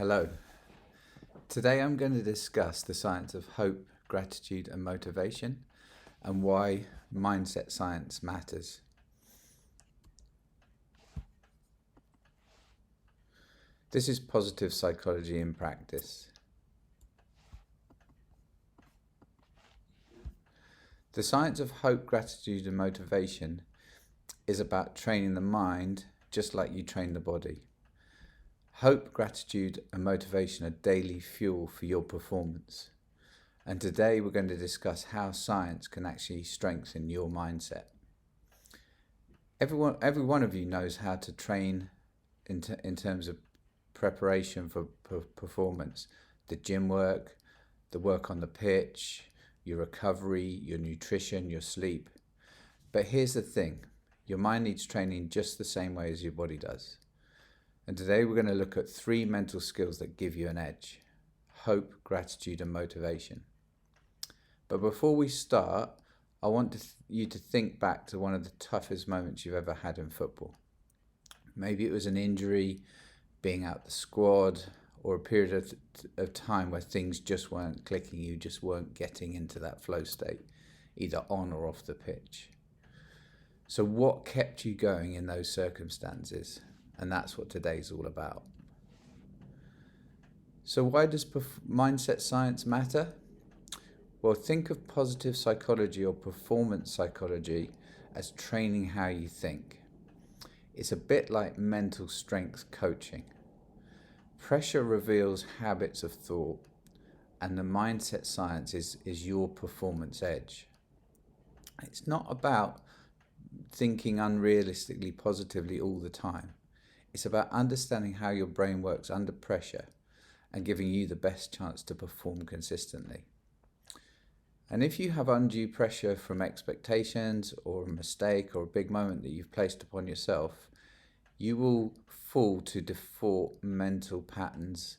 Hello. Today I'm going to discuss the science of hope, gratitude, and motivation, and why mindset science matters. This is positive psychology in practice. The science of hope, gratitude, and motivation is about training the mind just like you train the body. Hope, gratitude, and motivation are daily fuel for your performance. And today we're going to discuss how science can actually strengthen your mindset. Every one of you knows how to train in terms of preparation for performance. The gym work, the work on the pitch, your recovery, your nutrition, your sleep. But here's the thing, your mind needs training just the same way as your body does. And today we're going to look at 3 mental skills that give you an edge: hope, gratitude, and motivation. But before we start, I want you to think back to one of the toughest moments you've ever had in football. Maybe it was an injury, being out the squad, or a period of time where things just weren't clicking, you just weren't getting into that flow state, either on or off the pitch. So what kept you going in those circumstances? And that's what today's all about. So why does mindset science matter? Well, think of positive psychology or performance psychology as training how you think. It's a bit like mental strength coaching. Pressure reveals habits of thought, and the mindset science is your performance edge. It's not about thinking unrealistically positively all the time. It's about understanding how your brain works under pressure and giving you the best chance to perform consistently. And if you have undue pressure from expectations or a mistake or a big moment that you've placed upon yourself, you will fall to default mental patterns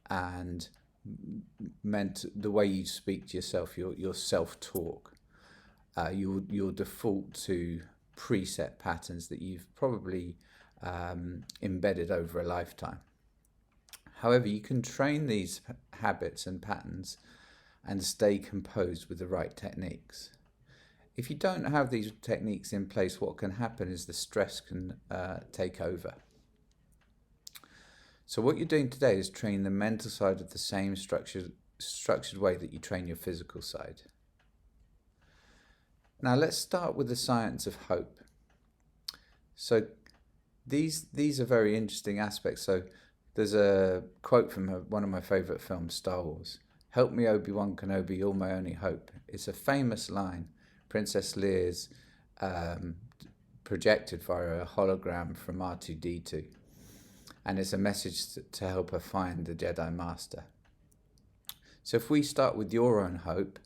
and the way you speak to yourself, your self-talk. You'll default to preset patterns that you've probably embedded over a lifetime. However, you can train these habits and patterns and stay composed with the right techniques. If you don't have these techniques in place, what can happen is the stress can take over. So what you're doing today is train the mental side of the same structured way that you train your physical side. Now let's start with the science of hope. So these are very interesting aspects. So there's a quote from one of my favorite films, Star Wars. "Help me, Obi-Wan Kenobi, you're my only hope." It's a famous line. Princess Leia's projected via a hologram from R2-D2. And it's a message to help her find the Jedi Master. So if we start with your own hope,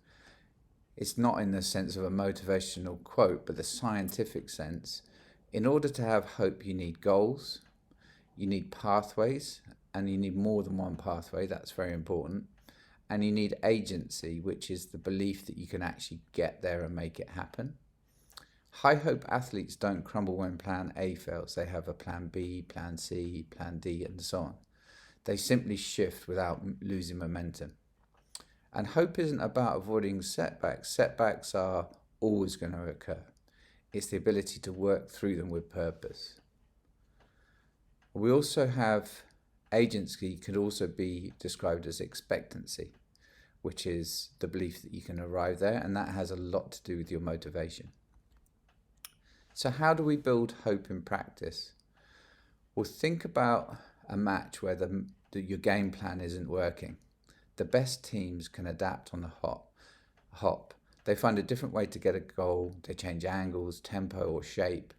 it's not in the sense of a motivational quote, but the scientific sense. In order to have hope, you need goals, you need pathways, and you need more than one pathway. That's very important. And you need agency, which is the belief that you can actually get there and make it happen. High hope athletes don't crumble when plan A fails. They have a plan B, plan C, plan D, and so on. They simply shift without losing momentum. And hope isn't about avoiding setbacks. Setbacks are always going to occur. It's the ability to work through them with purpose. We also have agency, could also be described as expectancy, which is the belief that you can arrive there, and that has a lot to do with your motivation. So how do we build hope in practice? Well, think about a match where your game plan isn't working. The best teams can adapt on the hop. They find a different way to get a goal. They change angles, tempo, or shape.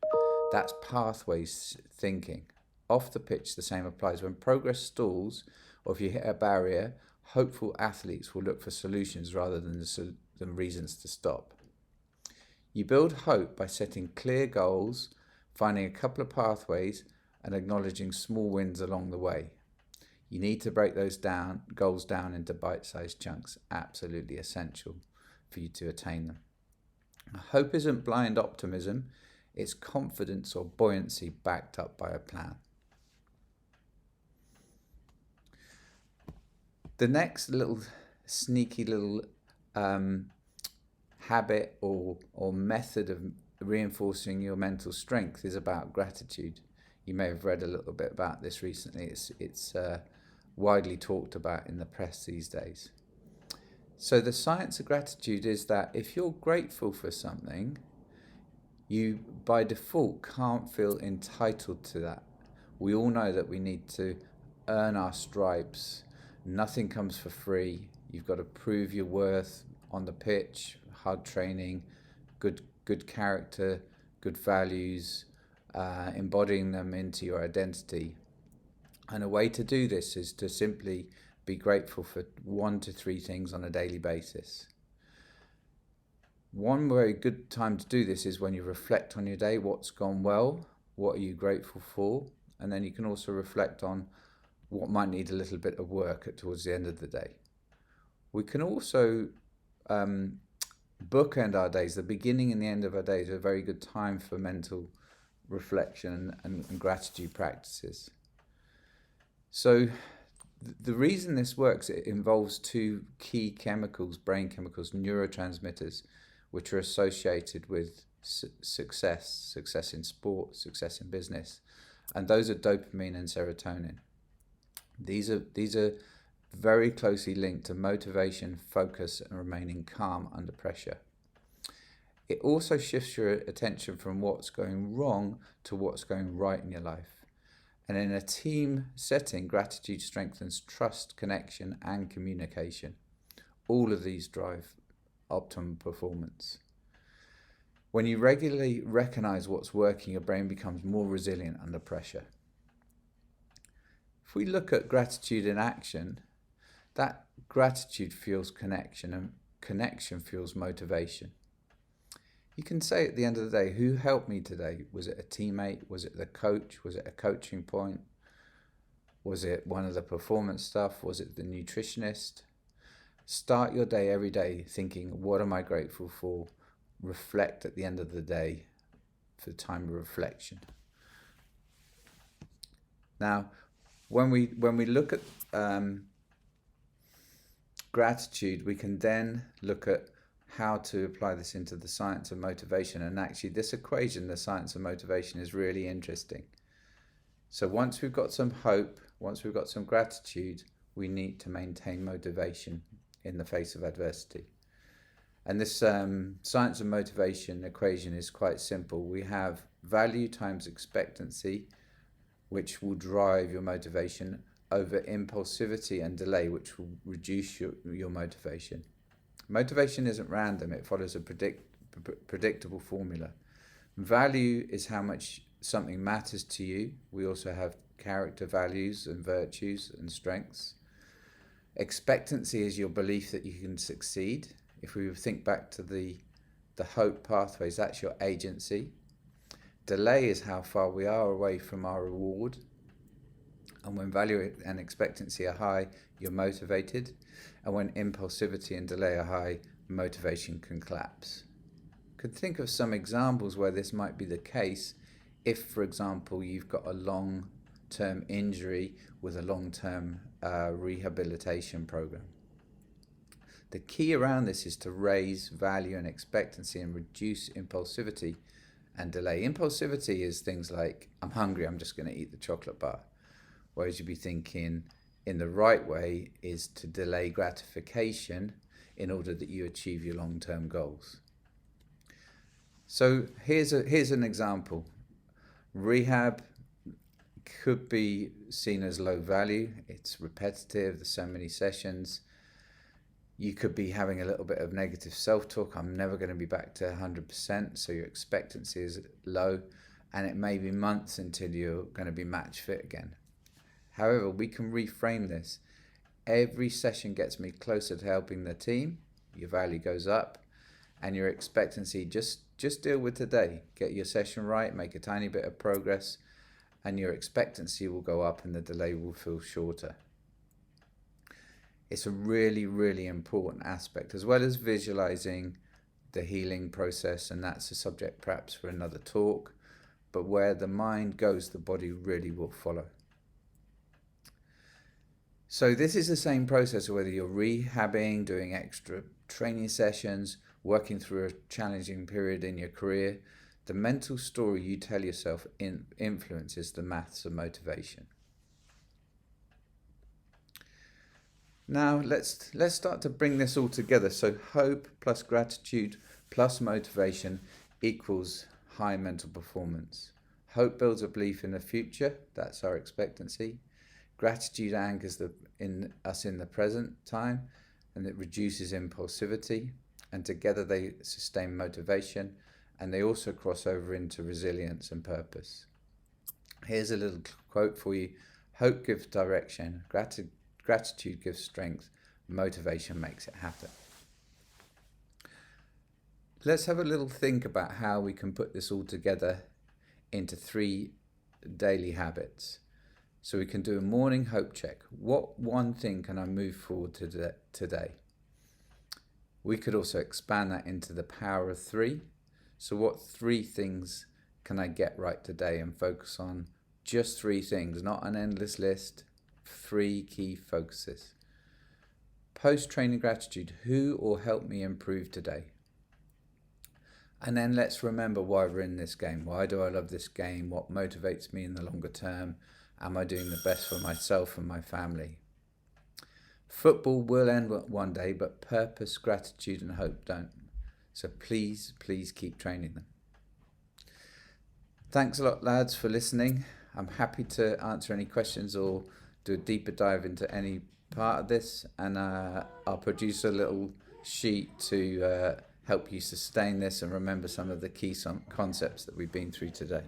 That's pathways thinking. Off the pitch, the same applies. When progress stalls, or if you hit a barrier, hopeful athletes will look for solutions rather than reasons to stop. You build hope by setting clear goals, finding a couple of pathways, and acknowledging small wins along the way. You need to break those goals down into bite-sized chunks, absolutely essential for you to attain them. Hope isn't blind optimism, it's confidence or buoyancy backed up by a plan. The next little sneaky little habit or method of reinforcing your mental strength is about gratitude. You may have read a little bit about this recently. It's widely talked about in the press these days. So the science of gratitude is that if you're grateful for something, you by default can't feel entitled to that. We all know that we need to earn our stripes. Nothing comes for free. You've got to prove your worth on the pitch, hard training, good character, good values, embodying them into your identity. And a way to do this is to simply be grateful for 1 to 3 things on a daily basis. One very good time to do this is when you reflect on your day, what's gone well, what are you grateful for, and then you can also reflect on what might need a little bit of work towards the end of the day. We can also bookend our days. The beginning and the end of our days are a very good time for mental reflection and gratitude practices. So the reason this works, it involves 2 key chemicals, brain chemicals, neurotransmitters, which are associated with success in sport, success in business. And those are dopamine and serotonin. These are very closely linked to motivation, focus, and remaining calm under pressure. It also shifts your attention from what's going wrong to what's going right in your life. And in a team setting, gratitude strengthens trust, connection, and communication. All of these drive optimum performance. When you regularly recognize what's working, your brain becomes more resilient under pressure. If we look at gratitude in action, that gratitude fuels connection, and connection fuels motivation. You can say at the end of the day, who helped me today? Was it a teammate? Was it the coach? Was it a coaching point? Was it one of the performance stuff? Was it the nutritionist? Start your day every day thinking, what am I grateful for? Reflect at the end of the day for the time of reflection. Now, when we look at gratitude, we can then look at how to apply this into the science of motivation. And actually this equation, the science of motivation, is really interesting. So once we've got some hope, once we've got some gratitude, we need to maintain motivation in the face of adversity. And this science of motivation equation is quite simple. We have value times expectancy, which will drive your motivation, over impulsivity and delay, which will reduce your motivation. Motivation isn't random, it follows a predictable formula. Value is how much something matters to you. We also have character values and virtues and strengths. Expectancy is your belief that you can succeed. If we think back to the hope pathways, that's your agency. Delay is how far we are away from our reward. And when value and expectancy are high, you're motivated. And when impulsivity and delay are high, motivation can collapse. Could think of some examples where this might be the case if, for example, you've got a long-term injury with a long-term rehabilitation program. The key around this is to raise value and expectancy and reduce impulsivity and delay. Impulsivity is things like, I'm hungry, I'm just going to eat the chocolate bar. Whereas you'd be thinking in the right way is to delay gratification in order that you achieve your long-term goals. So here's an example. Rehab could be seen as low value. It's repetitive. There's so many sessions. You could be having a little bit of negative self-talk. I'm never going to be back to 100%. So your expectancy is low, and it may be months until you're going to be match fit again. However, we can reframe this. Every session gets me closer to helping the team. Your value goes up, and your expectancy, just deal with today. Get your session right, make a tiny bit of progress, and your expectancy will go up and the delay will feel shorter. It's a really, really important aspect, as well as visualizing the healing process, and that's a subject perhaps for another talk, but where the mind goes, the body really will follow. So this is the same process whether you're rehabbing, doing extra training sessions, working through a challenging period in your career. The mental story you tell yourself influences the maths of motivation. Now let's start to bring this all together. So hope plus gratitude plus motivation equals high mental performance. Hope builds a belief in the future. That's our expectancy. Gratitude anchors us in the present time, and it reduces impulsivity. And together they sustain motivation, and they also cross over into resilience and purpose. Here's a little quote for you. Hope gives direction. Gratitude gives strength. Motivation makes it happen. Let's have a little think about how we can put this all together into 3 daily habits. So we can do a morning hope check. What one thing can I move forward to today? We could also expand that into the power of 3. So what 3 things can I get right today, and focus on just 3 things, not an endless list, 3 key focuses. Post-training gratitude, who or help me improve today? And then let's remember why we're in this game. Why do I love this game? What motivates me in the longer term? Am I doing the best for myself and my family? Football will end one day, but purpose, gratitude and hope don't. So please keep training them. Thanks a lot, lads, for listening. I'm happy to answer any questions or do a deeper dive into any part of this, and I'll produce a little sheet to help you sustain this and remember some of the key concepts that we've been through today.